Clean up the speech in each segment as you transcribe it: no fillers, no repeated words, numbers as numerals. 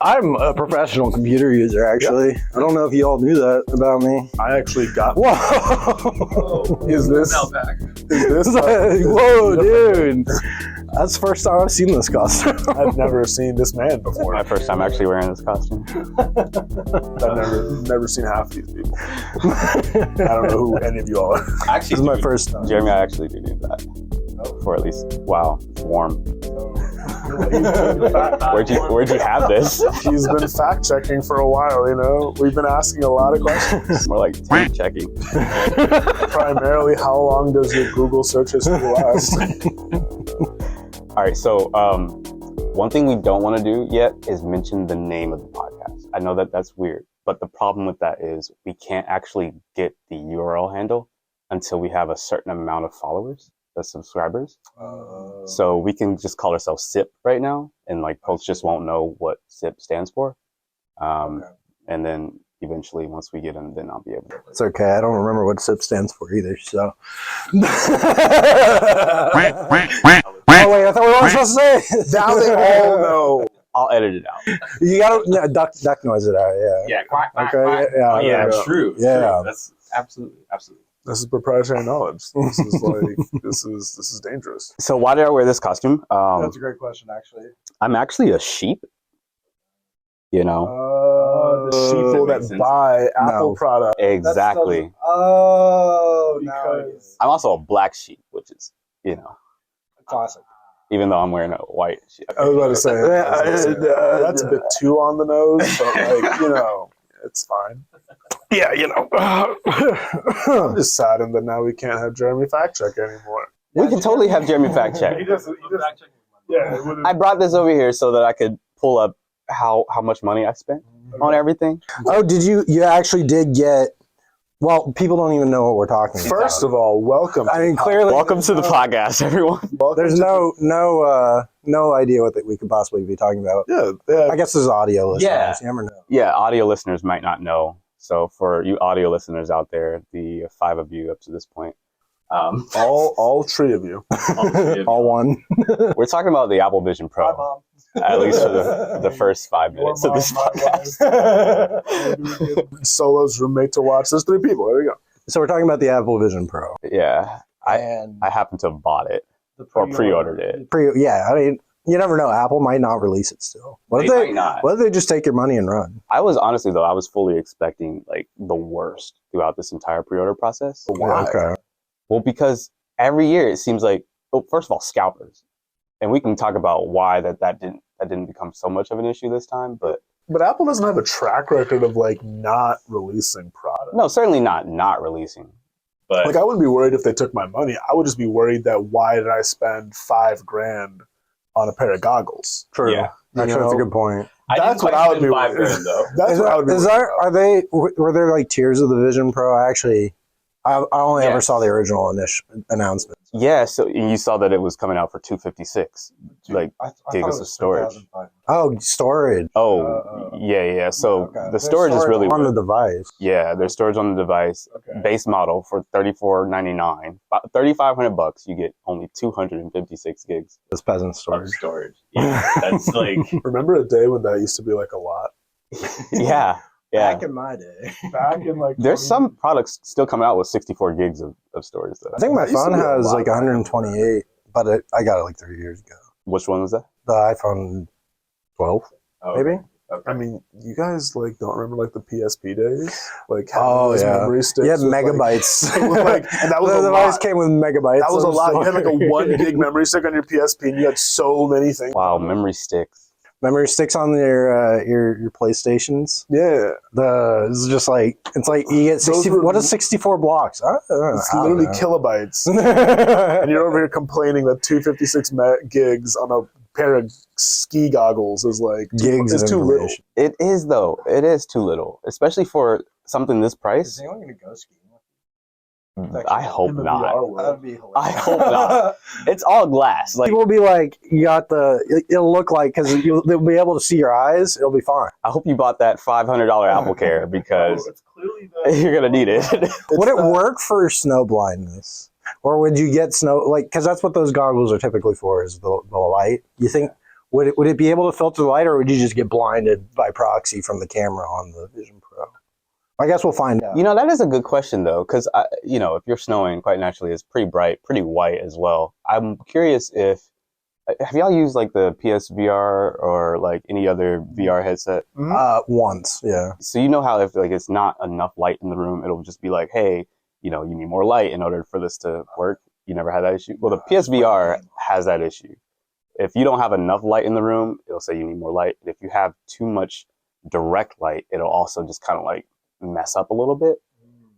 I'm a professional computer user, actually. Yep. I don't know if you all knew that about me. I actually got. Whoa! Is this? Whoa, dude! That's the first time I've seen this costume. I've never seen this man before. My first time actually wearing this costume. I've never seen half of these people. I don't know who any of you all are. This is my first time. Jeremy, I actually do need that. For at least, wow, it's warm. Where'd you have this? He's been fact checking for a while, you know. We've been asking a lot of questions. More like tape checking. Primarily, how long does your Google search history last? All right, so one thing we don't want to do yet is mention the name of the podcast. I know that that's weird, but the problem with that is we can't actually get the URL handle until we have a certain amount of followers, the subscribers. So we can just call ourselves SIP right now, and like folks just won't know what SIP stands for. And then eventually, once we get them, then I'll be able to. It's okay. I don't remember what SIP stands for either, so. Oh, wait, I thought we weren't supposed to say. Now they all know. I'll edit it out. You gotta duck noise it out, yeah. Yeah, quack, quack, Okay, quack. yeah, Yeah, true. Yeah. True. That's absolutely. This is proprietary knowledge. This is like this is dangerous. So why did I wear this costume? That's a great question, actually. I'm actually a sheep. You know. The sheeple that buy Apple products. Exactly. Nice. I'm also a black sheep, which is, you know, Classic. even though I'm wearing a white sheep. I was about to say that's a bit too on the nose, but like, you know, it's fine. Yeah, you know. I'm just saddened that now we can't have Jeremy fact check anymore. We can totally have Jeremy fact check. Yeah. I brought this over here so that I could pull up how much money I spent on everything. Oh, you actually did get, well, people don't even know what we're talking about. First of all, welcome. I mean, clearly. Welcome to the podcast, everyone. There's no idea what we could possibly be talking about. Yeah. I guess there's audio listeners. Yeah. You never know. Yeah, audio listeners might not know. So for you audio listeners out there, the 5 of you up to this point. All 3 of you. All one. We're talking about the Apple Vision Pro. Hi, Mom. At least for the first 5 minutes of this podcast. Solo's roommate to watch. There's 3 people. There we go. So we're talking about the Apple Vision Pro. Yeah. I happen to have bought it or pre-ordered it. Yeah, I mean, you never know. Apple might not release it still. What if they just take your money and run? I was honestly, though, I was fully expecting like the worst throughout this entire pre-order process. Why? Okay. Well, because every year it seems like, first of all, scalpers. And we can talk about why that didn't become so much of an issue this time, but Apple doesn't have a track record of like not releasing products. no, certainly not releasing. But Like I wouldn't be worried if they took my money. I would just be worried that why did I spend $5,000 on a pair of goggles? True. Yeah. Actually, that's a good point. That's what I would be worried. That's what I would be worried about. Were there like tiers of the Vision Pro? I only ever saw the original announcement. yeah, so you saw that it was coming out for $256, like I gigs of storage. Oh, storage. Yeah. So the storage is really on the device. Yeah, there's storage on the device. Okay. Base model for $34.99, $3,500. You get only 256 gigs This peasant of storage. storage. Yeah, that's like Remember a day when that used to be like a lot? yeah. Back in my day. Back in like There's some products still coming out with 64 gigs of storage though. I think my That used to phone be a has lot like 128, but I got it like 3 years ago. Which one was that? The iPhone 12, maybe? I mean, you guys like don't remember like the PSP days? Like You memory sticks had with, megabytes. and that was the a device lot. came with megabytes. That was a of lot. You had like a storage. 1 gig memory stick on your PSP, and you had so many things. Wow, memory sticks. Memory sticks on your PlayStations. Yeah, It's just like you get 60. What is 64 blocks? it's literally kilobytes. And you're over here complaining that 256 gigs on a pair of ski goggles is like gigs is of too little. information. It is though. It is too little, especially for something this Is price. anyone going to go skiing? I hope In the not. VR world. That would be hilarious. I hope not. It's all glass. Like People will be like, you got it'll look like, because they'll be able to see your eyes. It'll be fine. I hope you bought that $500 Apple Care because It's clearly you're gonna need it. Would it work for snow blindness? Or would you get snow, because that's what those goggles are typically for, is the light. You think would it be able to filter the light, or would you just get blinded by proxy from the camera on the Vision Pro? I guess we'll find out. That is a good question though, because if you're snowing, quite naturally, it's pretty bright, pretty white as well. I'm curious if have y'all used like the PSVR or like any other VR headset? Once, yeah. So how if like it's not enough light in the room, it'll just be like, hey, you need more light in order for this to work. You never had that issue? Well, the PSVR has that issue. If you don't have enough light in the room, it'll say you need more light. And if you have too much direct light, it'll also just kind of like mess up a little bit.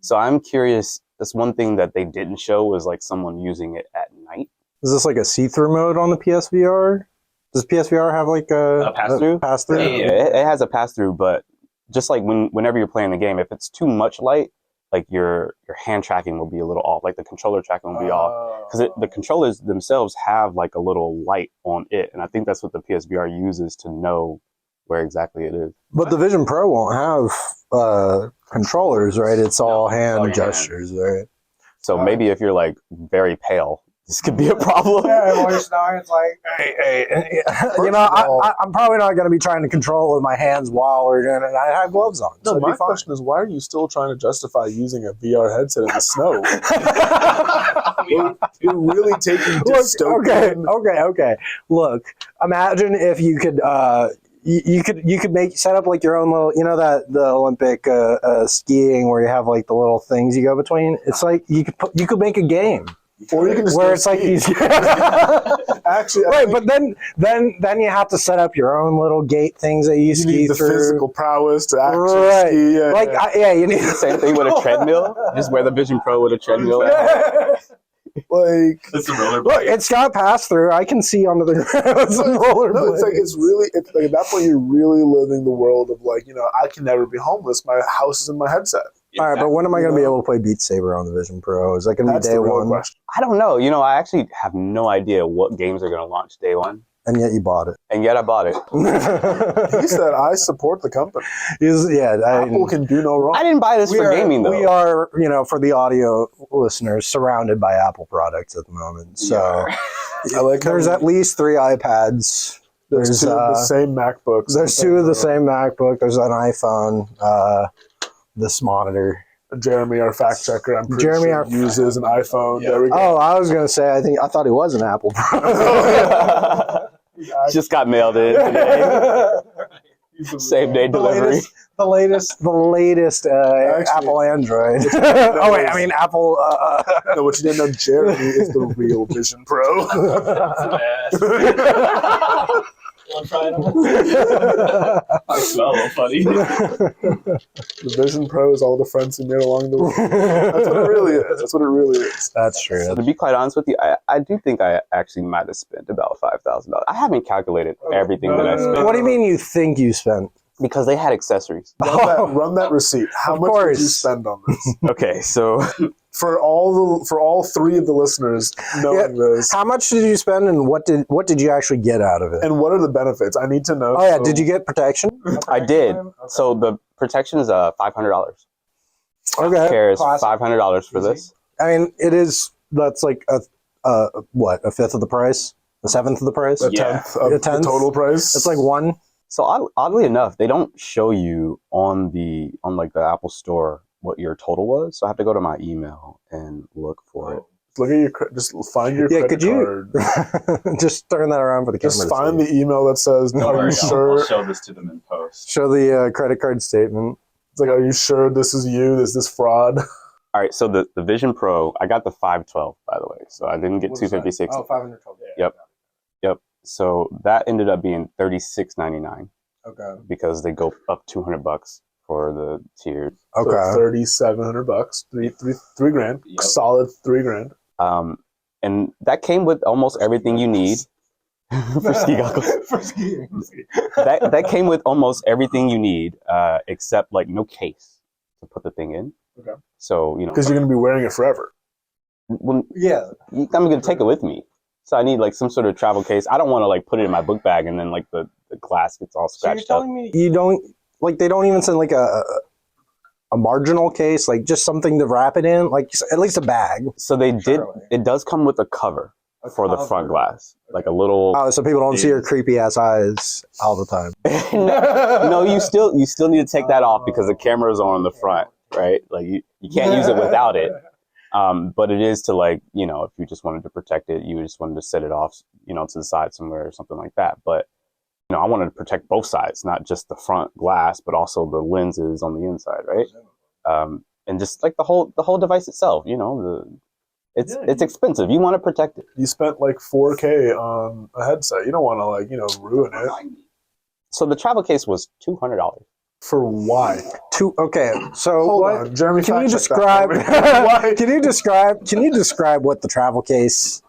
So I'm curious. That's one thing that they didn't show was like someone using it at night. Is this like a see-through mode on the PSVR? Does PSVR have like a pass-through? Pass-through? Yeah, it has a pass-through, but just like whenever you're playing the game, if it's too much light, like your hand tracking will be a little off, like the controller tracking will be off, because the controllers themselves have like a little light on it, and I think that's what the PSVR uses to know where exactly it is. But the Vision Pro won't have controllers, right? It's all hand gestures, right? So maybe if you're like very pale, this could be a problem. Yeah, while you're snowing, it's like, Hey. I'm probably not going to be trying to control with my hands while we're doing it. And I have gloves on. No, So my question is, why are you still trying to justify using a VR headset in the snow? You're really taking dystopian... Okay. Look, imagine if you could... You could set up like your own little, that the Olympic skiing where you have like the little things you go between. It's like you could make a game. Or you can just where it's like these, actually, right? But then you have to set up your own little gate things that you ski need the through. Physical prowess to actually ski. Yeah, you need the same thing with a treadmill. Just wear the Vision Pro with a treadmill. Like it's a rollerblade. Look, it's got pass through. I can see onto the ground. Some rollerblades. No, it's like at that point you're really living the world of like, I can never be homeless. My house is in my headset. All right, but when am I going to be able to play Beat Saber on the Vision Pro? Is that going to be day one? Question. I don't know. I actually have no idea what games are going to launch day one. And yet you bought it. And yet I bought it. He said, I support the company. Apple can do no wrong. I didn't buy this for gaming, though. We are, for the audio listeners, surrounded by Apple products at the moment. So I like there's at least 3 iPads. There's 2 of the same MacBooks. There's 2 of the same MacBook. There's an iPhone. This monitor. Jeremy, our fact checker, I'm pretty sure uses an iPhone. Yeah. There we go. Oh, I was going to say, I thought he was an Apple Pro. Just got mailed in today. Same day delivery. The latest Apple Android. Apple. No, what you didn't know, Jeremy is the real Vision Pro. I smell a little funny. The Vision Pro is all the friends we made along the way. That's what it really is. That's true. So to be quite honest with you, I do think I actually might have spent about $5,000. I haven't calculated everything that I spent. What do you mean you think you spent? Because they had accessories. Run that receipt. How much did you spend on this? Okay, so for all 3 of the listeners knowing this, how much did you spend, and what did you actually get out of it? And what are the benefits? I need to know. Oh yeah, did you get protection? I did. Okay. So the protection is $500. Okay, cares $500 for this. I mean, that's like a fifth of the price, a seventh of the price, a tenth of the total price. It's like one. So oddly enough, they don't show you on the Apple Store what your total was. So I have to go to my email and look for it. Look at just find your credit card. Just turn that around for the camera. Just find the email that says, "Are you sure?" I'll show this to them in post. Show the credit card statement. It's like, "Are you sure this is you? Is this fraud?" All right. So the Vision Pro, I got the 512, by the way. So I didn't get 256. Oh, 512. Yep. So that ended up being $36.99. Okay. Because they go up $200 for the tier. Okay. So $3,700, three grand, yep. Solid $3,000. And that came with almost everything you need for ski goggles. For skiing. That came with almost everything you need, except like no case to put the thing in. Okay. So because you're going to be wearing it forever. I'm I'm going to take it with me. So I need like some sort of travel case. I don't want to like put it in my book bag and then like the glass gets all scratched up. So you're telling me you don't like they don't even send like a marginal case, like just something to wrap it in, like at least a bag. So they did. It does come with a cover. for the front glass, like a little. Oh, so people don't see your creepy ass eyes all the time. No, you still need to take that off because the cameras are on the front, right? Like you can't use it without it. But it is to, like, you know, if you just wanted to protect it, you just wanted to set it off, you know, to the side somewhere or something like that. But, you know, I wanted to protect both sides, not just the front glass, but also the lenses on the inside, right? And just like the whole device itself, you know, it's expensive. You want to protect it. You spent like 4K on a headset. You don't want to, like, you know, ruin it. So the travel case was $200. For why? Okay, so Hold what? on, Jeremy. Can you fact check that describe? for me. Why? Can you describe what the travel case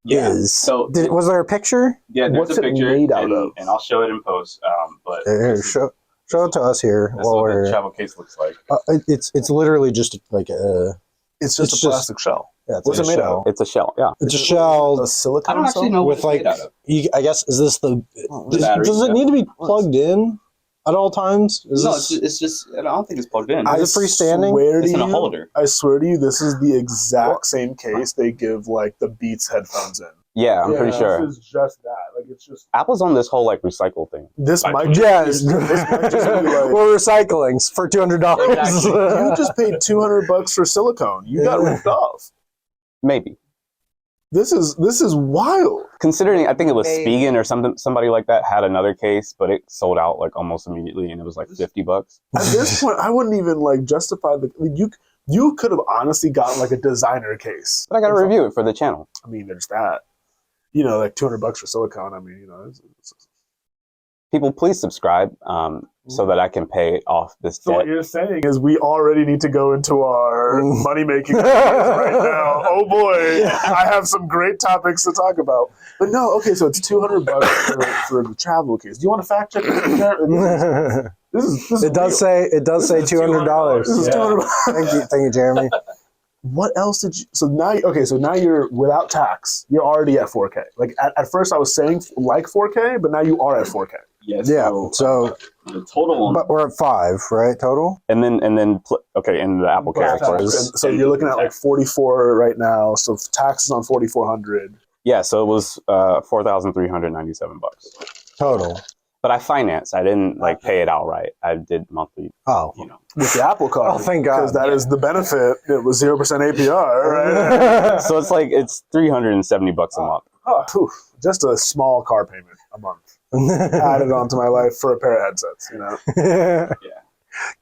is? So Was there a picture? yeah, there's What's a it picture, made out of? and I'll show it in post. But Here, show it to us here. this is While what the we're, travel case looks like. it's literally just like a. It's just It's a plastic shell. Yeah, it's What's like it a made shell. out It's a shell, yeah. It's a A shell silicone I don't actually cell? know with, what like, it's made out of. I guess, is this the? The battery, Does it yeah. need to be plugged in at all times? Is No, this, it's just. I don't think it's plugged in. Is it freestanding? Swear to It's in a you- holder. I swear to you, this is the exact same case they give, like, the Beats headphones in. Yeah, I'm pretty sure. This is just that. Like, it's just. Apple's on this whole, like, recycle thing. This I might told just you. be, this might just be like, We're recycling for $200. Exactly. you just paid $200 for silicone. You got ripped off. Maybe. This is wild. Considering, I think it was Maybe. Spigen or somebody like that had another case, but it sold out like almost immediately, and it was like $50. At this point, I wouldn't even like justify the. You could have honestly gotten like a designer case. But I got to review it for the channel. I mean, there's that. You know, like $200 for silicone. I mean, you know. People, please subscribe so that I can pay off this So what debt. you're saying is we already need to go into our money making right now. Oh boy, I have some great topics to talk about. But no, okay, so it's $200 for the travel case. Do you want to fact check this? This is It does say $200. This is Yeah. $200. Thank you, Jeremy. What else did you? So now you're without tax. You're already at 4K. Like at first I was saying like 4K, but now you are at 4K. Yes. Yeah. So, the total on but we're at 5, right? Total. And then in the Apple Care, of And course. so you're looking at like 44 right now. So taxes on 4,400. Yeah, so it was $4,397. Total. But I financed. I didn't like pay it outright. I did monthly. Oh. You know. With the Apple Card. Oh, thank God. Because that is the benefit. It was 0% APR, right? So it's like $370 a month. Oh, phew. Just a small car payment a month. Added onto my life for a pair of headsets, you know.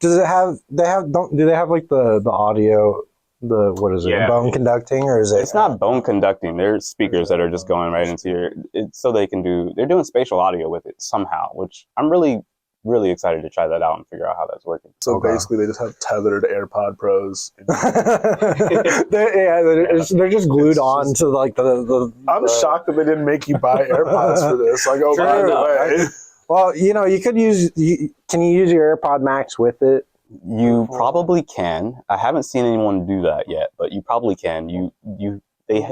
Does it have? Do they have like the audio? What is it? Yeah. Bone conducting, or is it? It's not bone conducting. They're speakers that are just going right into so they can they're doing spatial audio with it somehow, which I'm really, really excited to try that out and figure out how that's working. So Okay. basically, they just have tethered AirPod Pros. they're just glued on to like the I'm shocked that they didn't make you buy AirPods for this. Like, oh, by True. the way. Well, you know, you could use. Can you use your AirPod Max with it? You probably can. I haven't seen anyone do that yet, but you probably can. They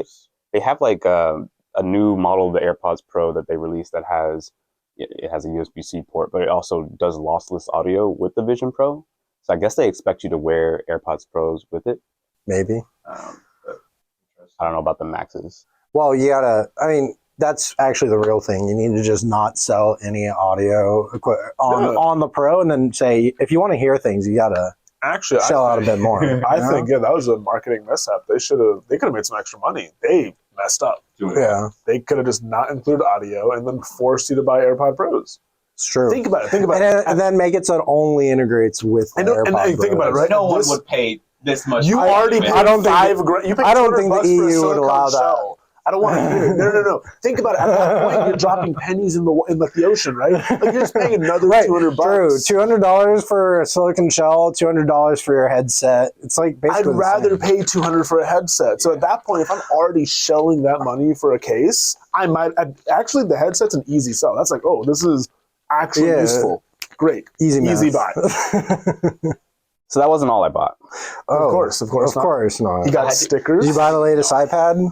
have like a new model of the AirPods Pro that they released that has it has a USB-C port, but it also does lossless audio with the Vision Pro. So I guess they expect you to wear AirPods Pros with it. Maybe. I don't know about the Maxes. Well, you gotta. I mean, that's actually the real thing. You need to just not sell any audio on the Pro, and then say if you want to hear things, you gotta Actually, shell out a bit more. I think that was a marketing mishap. They could have made some extra money. They messed up. Yeah, They could have just not included audio and then forced you to buy AirPod Pros. it's true. Think about it. And then make it so it only integrates with the AirPod think about it, Pros. right? No one This- would pay this much. You money already to paid it. I don't think $5,000. You paid I don't think the $200 for a EU would silicone allow that. shell. I don't want to hear it. No. Think about it. At that point, you're dropping pennies in the ocean, right? Like you're just paying another Right, $200. true. $200 for a silicon shell, $200 for your headset. It's like I'd basically the rather same. pay $200 for a headset. So at that point, if I'm already shelling that money for a case, I might actually the headset's an easy sell. That's like, oh, this is actually Yeah. useful. Great, easy easy math. buy. So that wasn't all I bought. Oh, of course Of not. course not. You got Did stickers. Did you buy the latest iPad?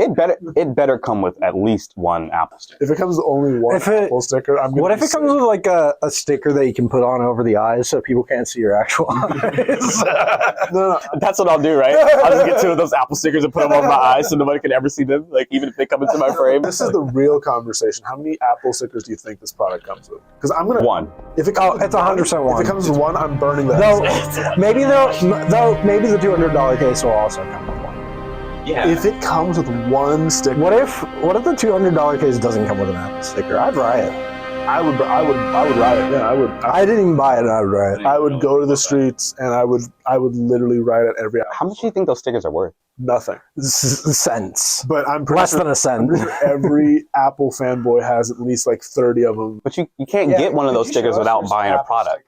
It better come with at least one Apple sticker. If it comes with only one Apple sticker, I'm gonna What if be it comes with like a sticker that you can put on over the eyes so people can't see your actual eyes? No, That's what I'll do, right? I'll just get two of those Apple stickers and put them over my eyes so nobody can ever see them, like even if they come into my frame. this is the real conversation. How many Apple stickers do you think this product comes with? Because I'm gonna One. If it comes It's 100% one. If it comes with one, I'm burning that. Maybe maybe the $200 case will also come with one. Yeah. If it comes with one sticker, What if the $200 case doesn't come with an Apple sticker? I'd riot. I would riot. Yeah, I didn't even buy it. And I'd riot. I would go to the streets and I would literally riot at every How much do you think those stickers are worth? nothing. Cents. But I'm pretty Less sure, than a cent. every Apple fanboy has at least like 30 of them. But you can't get one of those stickers without buying a product.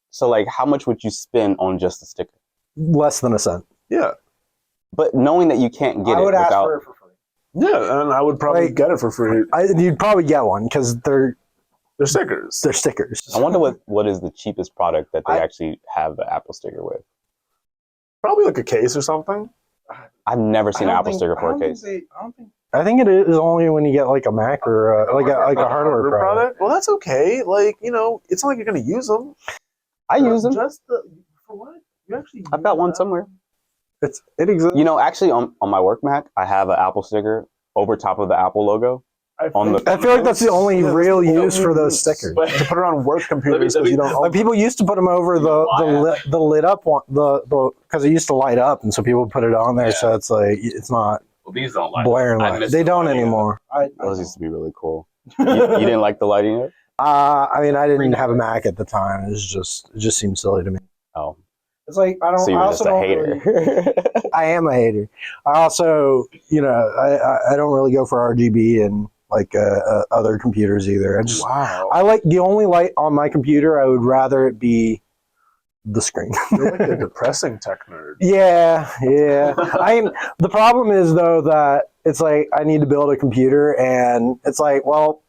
So like, how much would you spend on just a sticker? Less than a cent. Yeah, But knowing that you can't get I it would ask without, for it for free. yeah, and I would probably Like- get it for free. You'd probably get one because they're stickers. stickers. I wonder what is the cheapest product that they I- actually have the Apple sticker with. Probably like a case or something. I've never seen an Apple sticker for a case. I don't think. I think it is only when you get like a Mac or like a hardware product. Well, that's okay. Like, you know, it's not like you're gonna use them. I use them. Just for what? You actually. I've got one somewhere. It exists. You know, actually on my work Mac, I have an Apple sticker over top of the Apple logo. On the- I feel like that's the only Yeah, real that's the use only for those use. stickers. To put it on work computers because you don't Like own people used to put them over the lit up one, the because it used to light up, and so people put it on there, so it's like it's not Well, these don't like. blaring I light. miss They the don't lighting. anymore. Those used to be really cool. You didn't like the lighting of it? I mean, I didn't have a Mac at the time. It just seemed silly to me. Oh, It's like I don't. so I you're also just a don't hater. really- I am a hater. I also, I don't really go for RGB and like other computers either. Wow. I like the only light on my computer. I would rather it be the screen. You're like a depressing tech nerd. Yeah. The problem is though that it's like I need to build a computer, and it's like, well,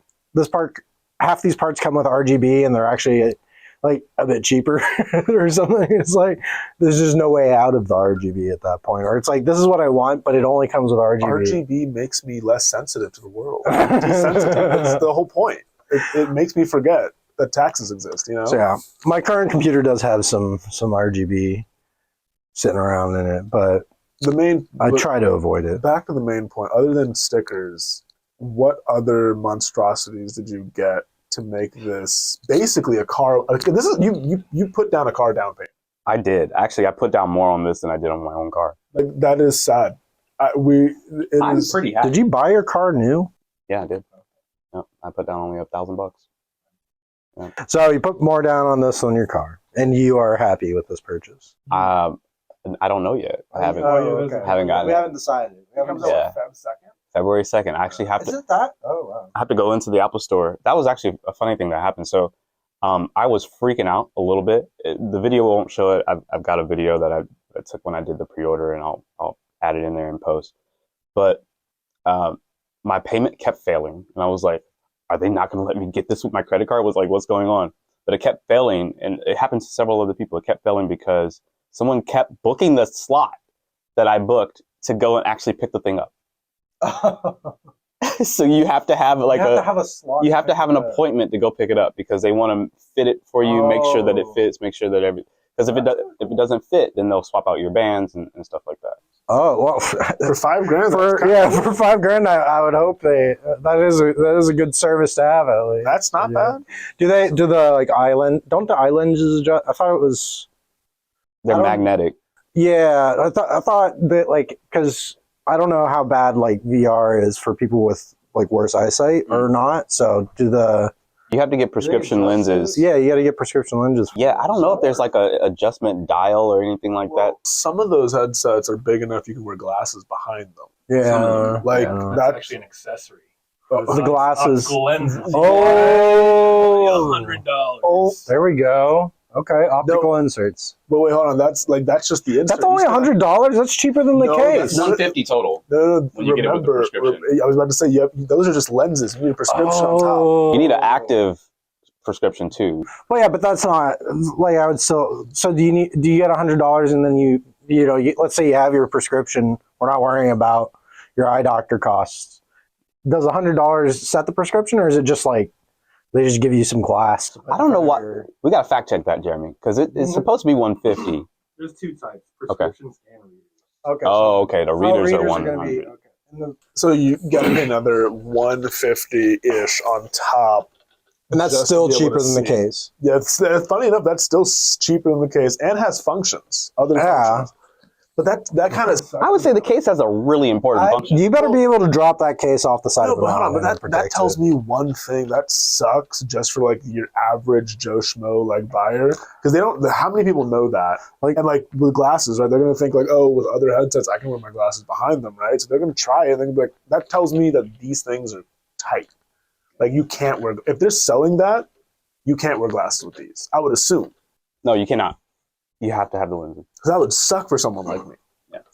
half these parts come with RGB, and they're actually like a bit cheaper or something. It's like there's just no way out of the RGB at that point, or it's like this is what I want, but it only comes with RGB. RGB makes me less sensitive to the world. Desensitive. That's the whole point. It makes me forget that taxes exist, you know? So yeah, my current computer does have some RGB sitting around in it, but I try to avoid it. Back to the main point. Other than stickers, what other monstrosities did you get to make this basically a car? This is you put down a car down payment. I did. Actually, I put down more on this than I did on my own car. Like that is sad. I'm pretty happy. Did you buy your car new? Yeah, I did. Yep, I put down only $1,000. So you put more down on this than your car, and you are happy with this purchase. I don't know yet. I haven't. Haven't gotten We it. haven't decided. We haven't Comes out Yeah. Feb 2nd. February 2nd. I actually have Is to. it that? Oh wow. I have to go into the Apple Store. That was actually a funny thing that happened. So, I was freaking out a little bit. The video won't show it. I've got a video that I took when I did the pre-order, and I'll add it in there in post. But my payment kept failing, and I was like, "Are they not going to let me get this with my credit card?" I was like, "What's going on?" But it kept failing, and it happened to several other people. It kept failing because someone kept booking the slot that I booked to go and actually pick the thing up. So you have to have like you have to have a slot. you have to have an appointment to go pick it up because they want to fit it for you, make sure that it fits, make sure that because if it doesn't fit, then they'll swap out your bands and stuff like that. Oh well, For $5,000. for $5,000, I would hope that is a good service to have at least. That's not bad. Do the like island? Don't the islands adjust? I thought it was. They're magnetic. Yeah, I thought that like because I don't know how bad like VR is for people with like worse eyesight or not. So You have to get prescription lenses. yeah, you got to get prescription lenses. Yeah, I don't know if there's like a adjustment dial or anything like that. Some of those headsets are big enough you can wear glasses behind them. Yeah, Like yeah. that's actually an accessory. The glasses. Lenses. Oh, $100. Oh, there we go. Okay, optical inserts. but wait, hold on. That's just the insert. That's only $100. That's cheaper than the No, case. It's $150 total. No, when you get it with the remember, prescription. I was about to say, yep, those are just lenses. You need a prescription on top. You need an active prescription too. Well, yeah, but that's not like I would still. So do you get $100 and then you let's say you have your prescription. We're not worrying about your eye doctor costs. Does $100 set the prescription, or is it just like they just give you some glass? I don't know what. We gotta fact check that, Jeremy, because it's supposed to be 150. There's two types: prescriptions and readers. Okay. Oh, okay. The readers are gonna be 100. okay. And the, So you got another 150-ish on top. And that's Just still to be able cheaper to than the see. case. Yeah, it's funny enough. That's still cheaper than the case and has functions. Other functions. But that kind of. I would say the case has a really important function. You better be able to drop that case off the side No, of the but hold on. mountain. But that tells me one thing that sucks just for like your average Joe Schmo like buyer, because they don't. How many people know that? Like- And like with glasses, right? They're gonna think like, oh, with other headsets, I can wear my glasses behind them, right? So they're gonna try it. And they're gonna be like, that tells me that these things are tight. Like you can't wear. If they're selling that, you can't wear glasses with these. I would assume, No, you cannot. You have to have the lenses. because that would suck for someone like me.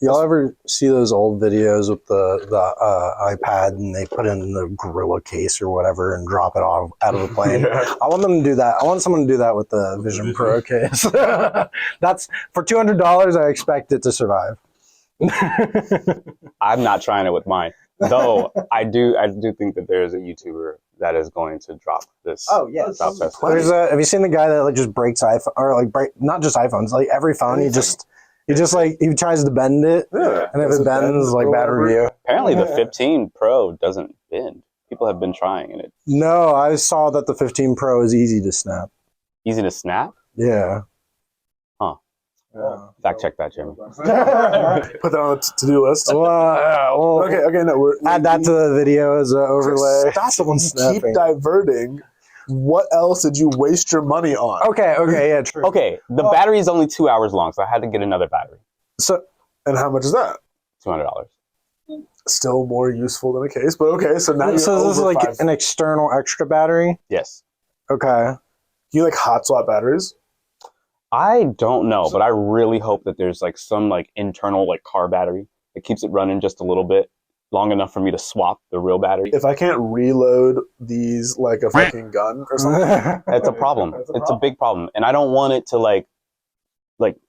Y'all ever see those old videos with the iPad and they put in the Gorilla case or whatever and drop it off out of the plane? Yeah. I want them to do that. I want someone to do that with the Vision Pro case. That's for $200. I expect it to survive. I'm not trying it with mine. Though I do think that there is a YouTuber that is going to drop this. oh yes. Drop this. Have you seen the guy that like just breaks iPhone or like not just iPhones, like every phone? He just like he tries to bend it, Yeah. and if Does it bends, like or bad whatever? review. Apparently, the 15 Pro doesn't bend. People have been trying, and it's No, I saw that the 15 Pro is easy to snap. easy to snap. Yeah. Fact check that, Jeremy. Put that on the to-do list. Well, Okay. No, add that to the video as an overlay. Stop it. Someone You snapping. keep diverting. What else did you waste your money on? Okay, yeah, true. Okay, the battery is only 2 hours long, so I had to get another battery. So, And how much is that? $200. Still more useful than a case, but okay. So now you're this is over like five. an external extra battery? Yes. Okay. Can you like hot swap batteries? I don't know, but I really hope that there's like some like internal like car battery that keeps it running just a little bit long enough for me to swap the real battery. If I can't reload these like a fucking gun or something, That's a problem. It's a big problem, and I don't want it to like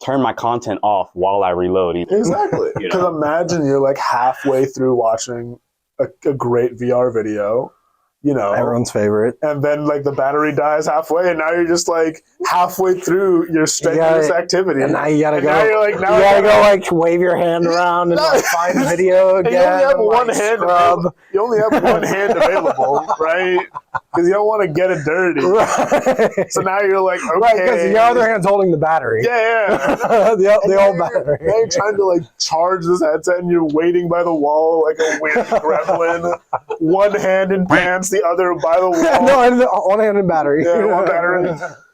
turn my content off while I reload either. exactly. You Because know? imagine you're like halfway through watching a great VR video, you know, Everyone's favorite. and then like the battery dies halfway, and now you're just like halfway through your strenuous activity. And now you gotta And go. now you're like, you now I gotta go gotta- like wave your hand around and No. like find video And again. you only have and, one like, hand scrub. available. You only have one hand available, right? Because you don't want to get it dirty. Right. So now you're like, okay. Right, because the other hand's holding the battery. Yeah. the And old now battery. Now you're trying to like charge this headset, and you're waiting by the wall like a weird gremlin. One hand in pants, the other by the wall. No, and the one-handed battery. Yeah, one battery.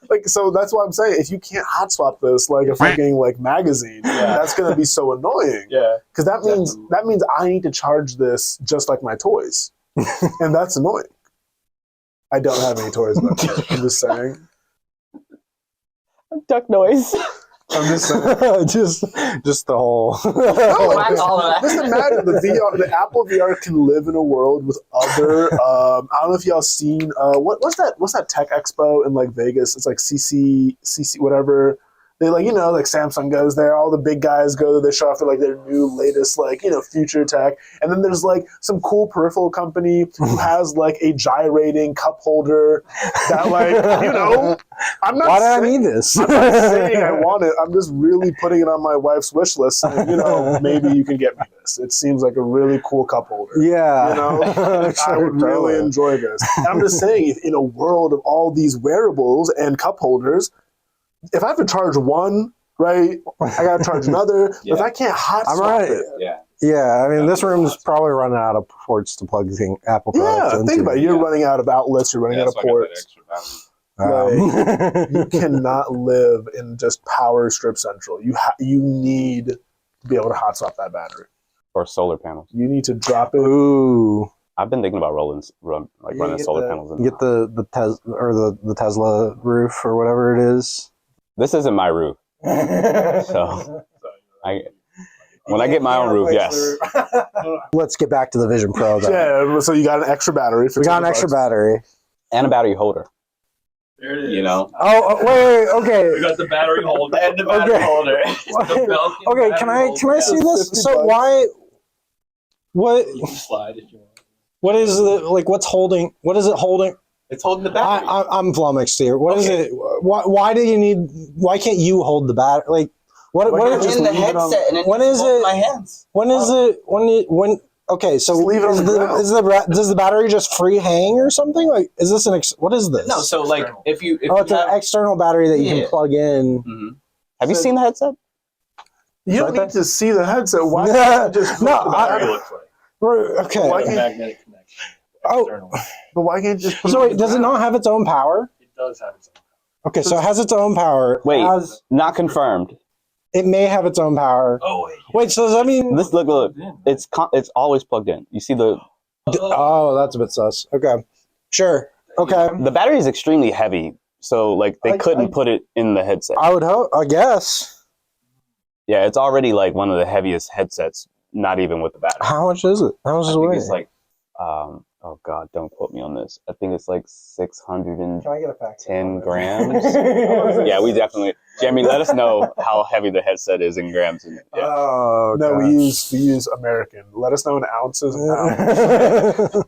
Like, so that's why I'm saying, if you can't hot swap this like a fucking like magazine, that's gonna be so annoying. Yeah. Because that means I need to charge this just like my toys, and that's annoying. I don't have any toys, but I'm just saying. Duck noise. I'm just saying. just the whole. Whack all of that. Just imagine the Apple VR can live in a world with other. I don't know if y'all seen what's that tech expo in like Vegas? It's like CC whatever. They like like Samsung goes there. All the big guys go there. They show off like their new latest future tech. And then there's like some cool peripheral company who has like a gyrating cup holder that I'm not. Why did I saying- need this? I'm not saying I want it. I'm just really putting it on my wife's wish list. And, maybe you can get me this. It seems like a really cool cup holder. Yeah. I would really enjoy this. And I'm just saying, if in a world of all these wearables and cup holders, if I have to charge one, right, I got to charge another. Yeah. If I can't hot I'm swap right. it. Yeah. Yeah, I mean, this room's probably running out of ports to plug Apple products Yeah, into. think about it. You're running out of outlets. You're running out of That's why I got that ports. extra battery. You cannot live in just power strip central. You need to be able to hot swap that battery. Or solar panels. You need to drop it. Ooh, I've been thinking about running get solar the- panels in. get the Tesla or the Tesla roof or whatever it is. This isn't my roof, so when I get my own roof, yes. Let's get back to the Vision Pro. Then. Yeah, so you got an extra battery for We got an $200. extra battery. And a battery holder. There it is. You know, Wait, okay. We got the battery holder and the battery Okay. holder. It's the Belkin Okay, battery can I holder. see this? 50 So bucks. why What You can slide if you want. what is the like? What's holding? What is it holding? It's holding the battery. I'm flummoxed here. What is Okay. it? Why do you need? Why can't you hold the battery? Like what? Why What can't is you in just the leave it on- headset, and it when is both it- my hands. when is it? When? Okay, so Just leave it on is the ground. does the battery just free hang or something? Like, is this what is this? No, so like if you oh, you it's an external battery that you Yeah. can plug in. Mhm. Have you So- seen the headset? You don't Right need to see the headset. Why No, can't you just no, put the I- battery? looks like Okay. Why a can't- magnetic connection. Oh. External. But why can't you just put So it on wait, the does it ground? not have its own power? It does have its own. Okay, so it has its own power. Wait, Has- not confirmed. it may have its own power. Oh wait. Wait, so does that mean? This look. It's always plugged in. You see Oh, that's a bit sus. Okay, sure. Okay, the battery is extremely heavy, so like they couldn't put it in the headset. I would hope. I guess. Yeah, it's already like one of the heaviest headsets. Not even with the battery. How much is it? How much I is it think weight? it's like, oh god, don't quote me on this. I think it's like 610 Can I get a fact? grams. Yeah, we definitely. Jeremy, let us know how heavy the headset is in grams. And, yeah. Oh No, God. we use American. Let us know in ounces and pounds.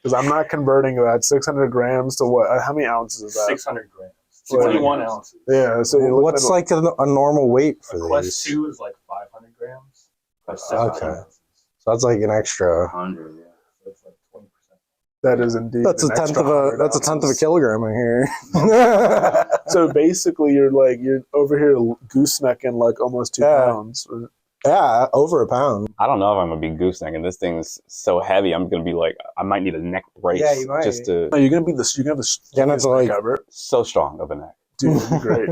Because I'm not converting that 600 grams to what? How many ounces is that? 600 grams. Like- 21 ounces. Yeah. So you're looking What's at, like a normal weight for The Quest these? 2 is like 500 grams. Quest Okay. 7 ounces. So that's like an extra. 100, yeah. So it's like 20%. that is indeed. That's a an tenth extra of a. 100 That's a tenth of a ounces. kilogram in here. So basically, you're over here goosenecking like almost 2 Yeah. pounds. Yeah, over a pound. I don't know if I'm gonna be goosenecking. This thing's so heavy. I'm gonna be like, I might need a neck brace Yeah, you might. just to. No, you're gonna be the. You're gonna have the. Yeah, that's like- cover. So strong of a neck. Dude, it'd be great.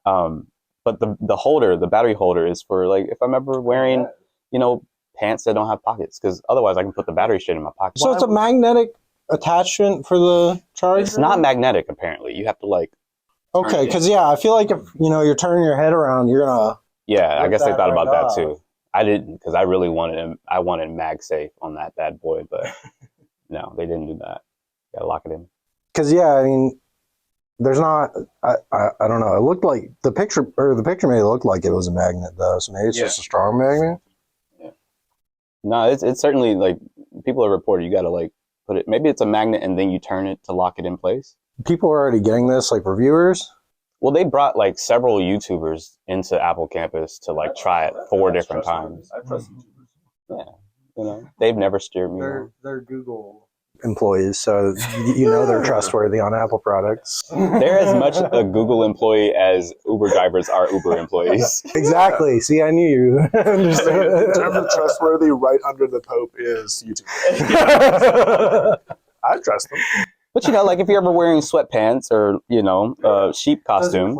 But the holder, the battery holder, is for like if I'm ever wearing, pants that don't have pockets, because otherwise I can put the battery straight in my pocket. So it's a magnetic attachment for the charger. It's not magnetic, apparently. You have to like. Okay, because I feel like if you're turning your head around, you're gonna. Yeah, I Rip guess they that thought right about that off. too. I didn't, because I really wanted MagSafe on that bad boy, but no, they didn't do that. Gotta lock it in. Because I mean, there's not. I don't know. It looked like the picture made it look like it was a magnet though. So maybe it's Yeah. just a strong magnet. No, it's certainly like people have reported you gotta like put it. Maybe it's a magnet and then you turn it to lock it in place. People are already getting this, like reviewers. Well, they brought like several YouTubers into Apple campus to like try it 4 different times. I trust YouTubers. They've never steered me wrong. They're Google. Employees, so they're trustworthy on Apple products. They're as much a Google employee as Uber drivers are Uber employees. Exactly. See, I knew you. In terms of trustworthy, right under the Pope is YouTube. I trust them. But like if you're ever wearing sweatpants or a sheep costume,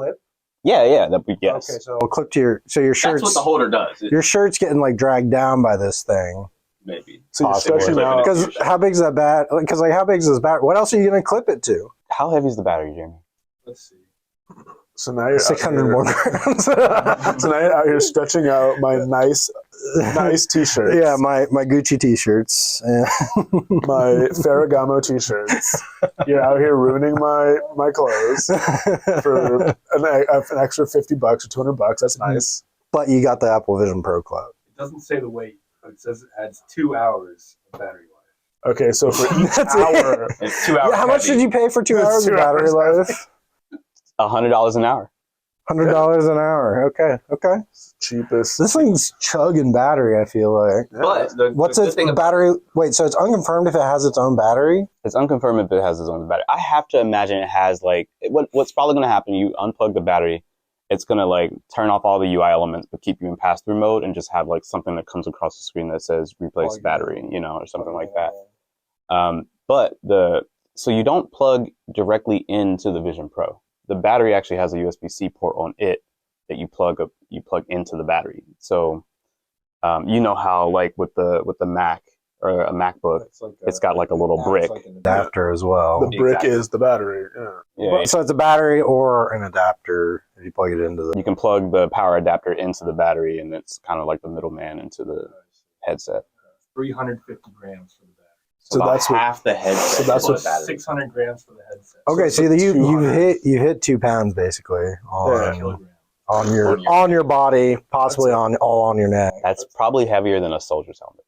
yeah, that would yes. Okay, so it'll clip to your That's shirt's what the holder does. your shirt's getting like dragged down by this thing. Maybe. So you're Possible. stretching out. Because how big's that bat? Because like how big's this bat? What else are you gonna clip it to? How heavy is the battery, Jeremy? Let's see. So now you're out 600 here- more grams. So now you're out here stretching out my nice t-shirts. Yeah, my Gucci t-shirts. Yeah. My Ferragamo t-shirts. You're out here ruining my clothes for an extra $50 or $200. That's nice. But you got the Apple Vision Pro Cloud. It doesn't say the weight, but it says it adds 2 hours of battery life. Okay, so for each That's hour, It's 2 hours. Yeah, how much did you pay for 2 hours of 2 battery hours life? $100 an hour. $100 an hour. Okay. cheapest. This thing's chugging battery, I feel like. But What's the its thing about battery? Wait, so it's unconfirmed if it has its own battery? It's unconfirmed if it has its own battery. I have to imagine it has like what's probably going to happen. You unplug the battery, it's going to like turn off all the UI elements, but keep you in pass-through mode, and just have like something that comes across the screen that says replace battery, or something like that. So you don't plug directly into the Vision Pro. The battery actually has a USB-C port on it that you plug into the battery. So how like with the Mac or a MacBook, it's got like a little brick. Adapter as well. The brick Exactly. is the battery. Yeah. Yeah, So it's a battery or an adapter if you plug it into the. you can plug the power adapter into the battery, and it's kind of like the middleman into the headset. 350 grams for the battery. So About that's what. half the headset. So that's is what- the battery. 600 grams for the headset. Okay, So so it's you 200. hit 2 pounds basically Yeah. Kilogram. on your body, possibly all on your neck. That's probably heavier than a soldier's helmet.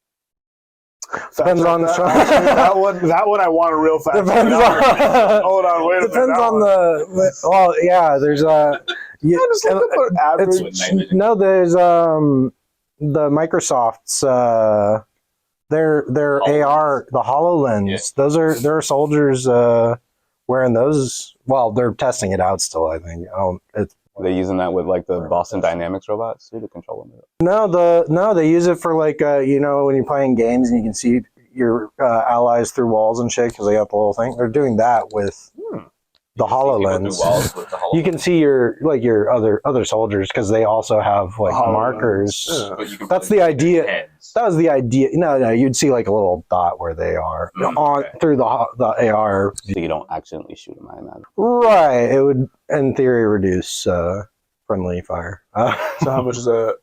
Depends on the that one I want a real fact. Depends check. on, Hold on, wait a minute. depends that on one. the. Well, yeah. There's I just looked up an average. no. There's the Microsoft's their AR, the HoloLens. Yeah. There are soldiers wearing those. Well, they're testing it out still. I think. It's Are they using that with like the Boston Dynamics robots too to control them? no. They use it for like when you're playing games and you can see your allies through walls and shit because they got the little thing. They're doing that with the HoloLens. You can see your other soldiers because they also have like markers. Yeah. But you can That's put the idea. heads. That was the idea. No, you'd see like a little dot where they are through the AR. So you don't accidentally shoot them, I imagine. Right. It would, in theory, reduce friendly fire. So how much is a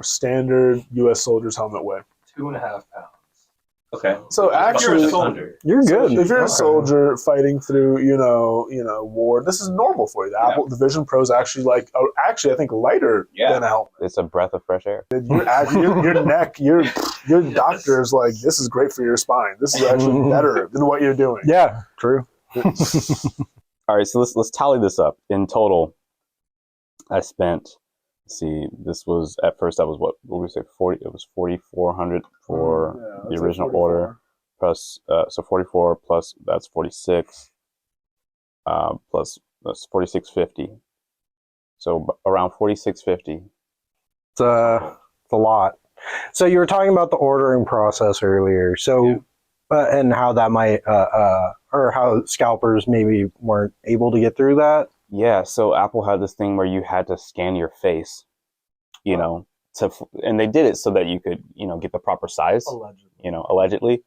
standard U.S. soldier's helmet weigh? 2.5 pounds. Okay. So If you're actually, a soldier. You're good. if you're a Okay. soldier fighting through, war, this is normal for you. The Vision Pro is actually I think lighter than a helmet. It's a breath of fresh air. Your neck, your doctor's like, this is great for your spine. This is actually better than what you're doing. Yeah, true. All right, so let's tally this up. In total, I spent. Let's see, this was at first. That was what would we say? 40. It was 4,400 for the original order. Plus, so 44 plus that's 46. Plus that's 4650. So around 4650. It's a lot. So you were talking about the ordering process earlier. So, and how that might, or how scalpers maybe weren't able to get through that. Yeah, so Apple had this thing where you had to scan your face, and they did it so that you could, get the proper size, allegedly.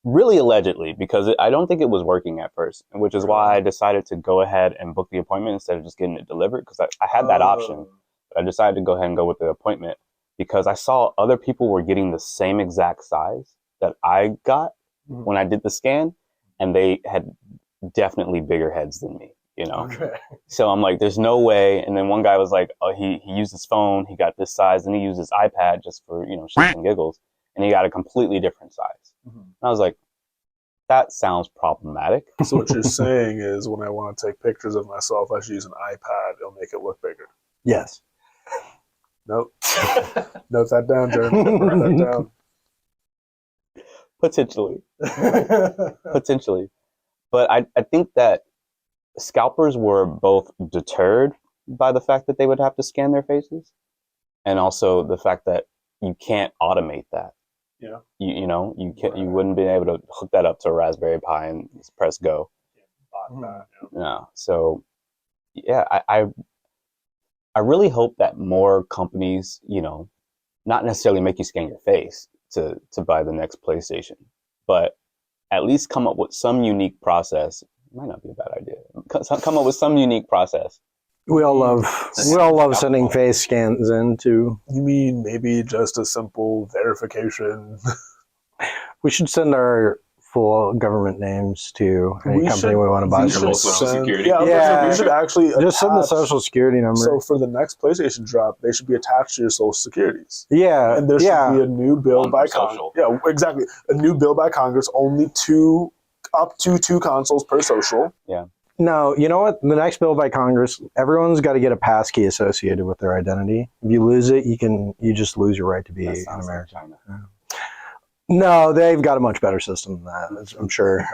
Really allegedly, because I don't think it was working at first, which is why I decided to go ahead and book the appointment instead of just getting it delivered, because I had that option. But I decided to go ahead and go with the appointment because I saw other people were getting the same exact size that I got when I did the scan, and they had definitely bigger heads than me. Okay. So I'm like, there's no way. And then one guy was like, oh, he used his phone, he got this size, and he used his iPad just for, shits and giggles, and he got a completely different size. And I was like, that sounds problematic. So what you're saying is when I want to take pictures of myself, I should use an iPad. It'll make it look bigger. Yes. Nope. Note that down, Jeremy. Note that down. Potentially. But I think that scalpers were both deterred by the fact that they would have to scan their faces, and also the fact that you can't automate that. Yeah. You wouldn't be able to hook that up to a Raspberry Pi and press go. No. So yeah, I really hope that more companies, not necessarily make you scan your face to buy the next PlayStation, but at least come up with some unique process. Might not be a bad idea. Come up with some unique process. We all love sending face scans in too. You mean maybe just a simple verification? We should send our full government names to any company we want to buy. Social security. Yeah, we should actually Just send the attach- social security number. So for the next PlayStation drop, they should be attached to your social securities. Yeah, And there should be a new bill One by per Congress. social. Yeah, exactly. A new bill by Congress, up to 2 consoles per social. No, you know what? The next bill by Congress, everyone's got to get a passkey associated with their identity. If you lose it, you just lose your right to be That an sounds like American. China. No, they've got a much better system than that, I'm sure.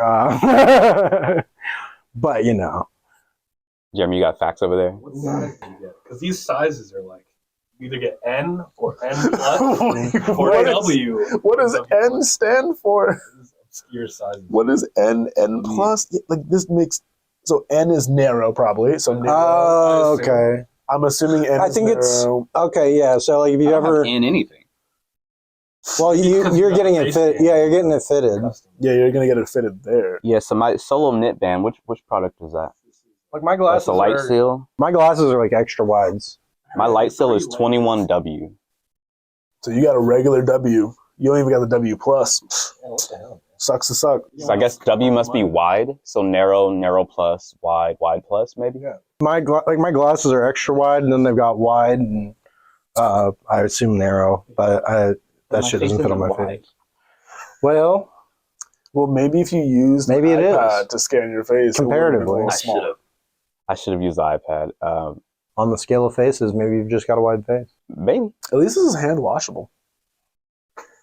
But Jeremy, you got facts over there? What size do you get? Because these sizes are like, you either get N or N plus or What is- W. What does N stand for? Obscure sizes. What is N plus? Yeah, like this makes so N is narrow probably. So narrow. Oh, okay. I'm assuming N. I is think it's narrow. okay. Yeah. So like, if you ever, in anything. well, you're getting it fit. Yeah, you're getting it fitted. Yeah, you're gonna get it fitted there. Yeah, so my solo knit band, which product is that? Like my That's glasses the light are, seal. My glasses are like extra wides. My light seal is 21W. So you got a regular W. You don't even got the W plus. oh, what the hell? Sucks to suck. So I guess W must be wide. So narrow plus, wide plus, maybe. Yeah. My glasses are extra wide, and then they've got wide, and I assume narrow, but that shit doesn't fit on my face. Well, Well, maybe if you use Maybe it iPad is. to scan your face, it would've been a Comparatively. little I should smaller. have. I should have used the iPad. on the scale of faces, maybe you've just got a wide face. Maybe. At least this is hand washable.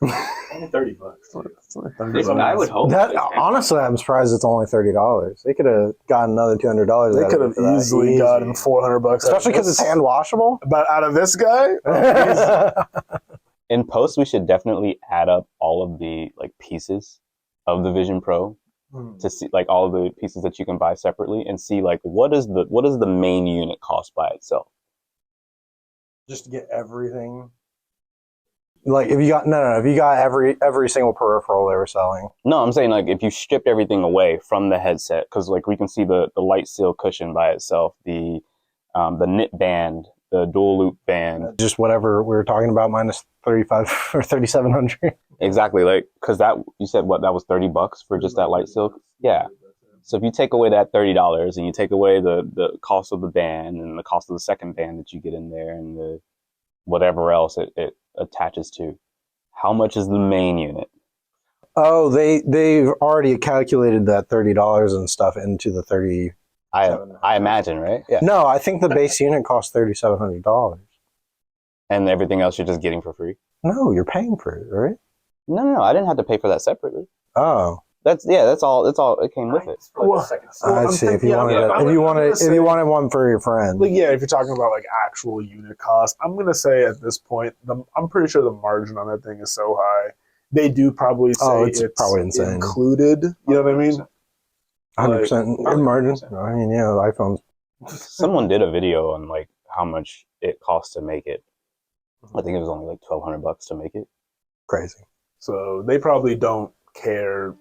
Only $30. It's only $30. I would hope. That honestly, I'm surprised it's only $30. They could have gotten another $200. They out could of have it for that. easily Easy. gotten $400, Especially because it's hand washable. But out of this guy, In post, we should definitely add up all of the like pieces of the Vision Pro to see like all of the pieces that you can buy separately and see like what does the main unit cost by itself. Just to get everything. Like if you got if you got every single peripheral they were selling. No, I'm saying like if you stripped everything away from the headset, because like we can see the light seal cushion by itself, the knit band, the dual loop band, Just whatever we were talking about minus 35 or 3,700. exactly, like because that you said what that was $30 for just that light seal. Yeah. So if you take away that $30 and you take away the cost of the band and the cost of the second band that you get in there and the whatever else it attaches to, how much is the main unit? Oh, they've already calculated that $30 and stuff into the 30. I imagine, right? Yeah. No, I think the base unit costs $3,700. And everything else you're just getting for free? No, you're paying for it, right? No, I didn't have to pay for that separately. Oh, That's all it came with it. Well, I see. If you wanted one for your friend, like, yeah, if you're talking about like actual unit cost, I'm gonna say at this point, I'm pretty sure the margin on that thing is so high. They do probably say it's probably insane. included. You know what I mean? 100% in margin. I mean, yeah, the iPhone's Someone did a video on like how much it costs to make it. I think it was only like $1,200 to make it. crazy. So they probably don't care.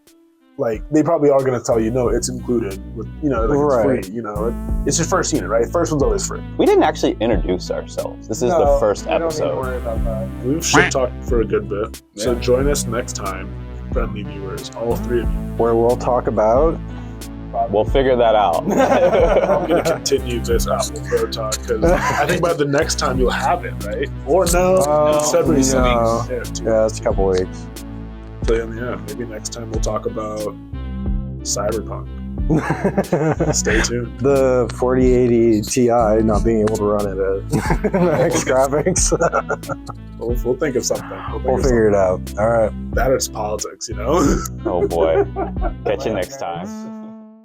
Like they probably are going to tell you, no, it's included with, like Right. it's free. It's your first unit, right? First one's always free. We didn't actually introduce ourselves. This is the first episode. We've shit talked for a good bit. So join us next time, friendly viewers, all three of you. Where we'll talk about. We'll figure that out. I'm going to continue this Apple Pro talk because I think by the next time you'll have it, right? Or no, February no. 6th. Yeah, it's a couple weeks. So yeah, maybe next time we'll talk about Cyberpunk. Stay tuned. The 4080 Ti not being able to run it at max graphics. We'll think of something. We'll figure it out. All right. That is politics, Oh boy. Catch you next time.